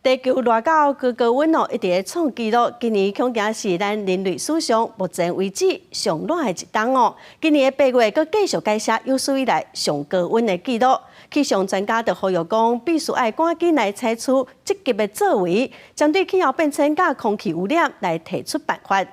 地球热到高温哦，一直在创纪录。今年恐惊是咱人类史上目前为止上热的一冬哦。今年的8月，佮继续改写有史以来上高温的纪录。气象专家就呼吁讲，必须要赶紧来采取积极的作为，针对气候变迁甲空气污染来提出办法。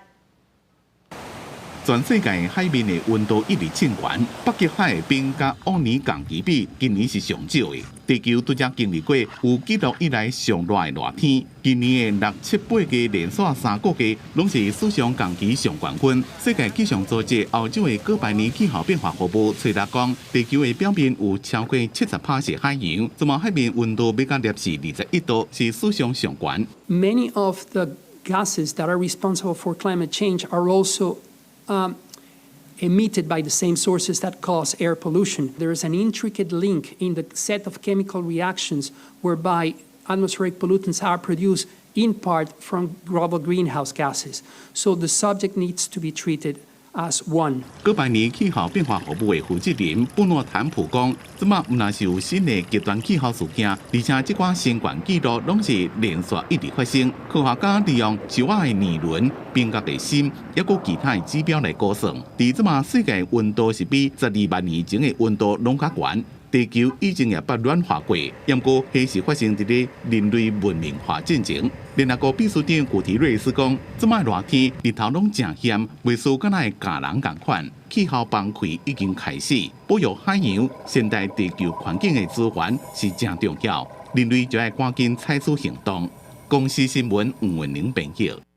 全世界海面的温度一直升悬，北极海的冰甲往年同期比，今年是上少的。地球拄则经历过有记录以来上热的热天，今年的6、7、8月连续3个月，拢是史上同期上悬温。世界气象组织欧洲的哥白尼气候变化服务吹达讲，地球的表面有超过70%海洋，这么海面温度要到摄氏21度，是史上上悬。Many of the gases that are responsible for climate change are also emitted by the same sources that cause air pollution. There is an intricate link in the set of chemical reactions whereby atmospheric pollutants are produced in part from global greenhouse gases. So the subject needs to be treated as one. 哥白尼气候变化服务的负责人布诺坦普讲，即马唔但是有新的极端气候事件，而且这款新冠记录拢是连续一直发生。科学家利用树仔的年轮、冰角的心，抑个其他的指标来估算。而即马世界温度是比12万年前的温度拢较悬。地球已经也捌暖化过，不过迄是发生伫咧人类文明发展前。联合国秘书长古提瑞斯讲，即摆热天日头拢正险，袂输敢若会咬人共款。气候崩溃已经开始，保育海洋、现代地球环境的资源是正重要，人类就要赶紧采取行动。公司新闻黄文玲编辑。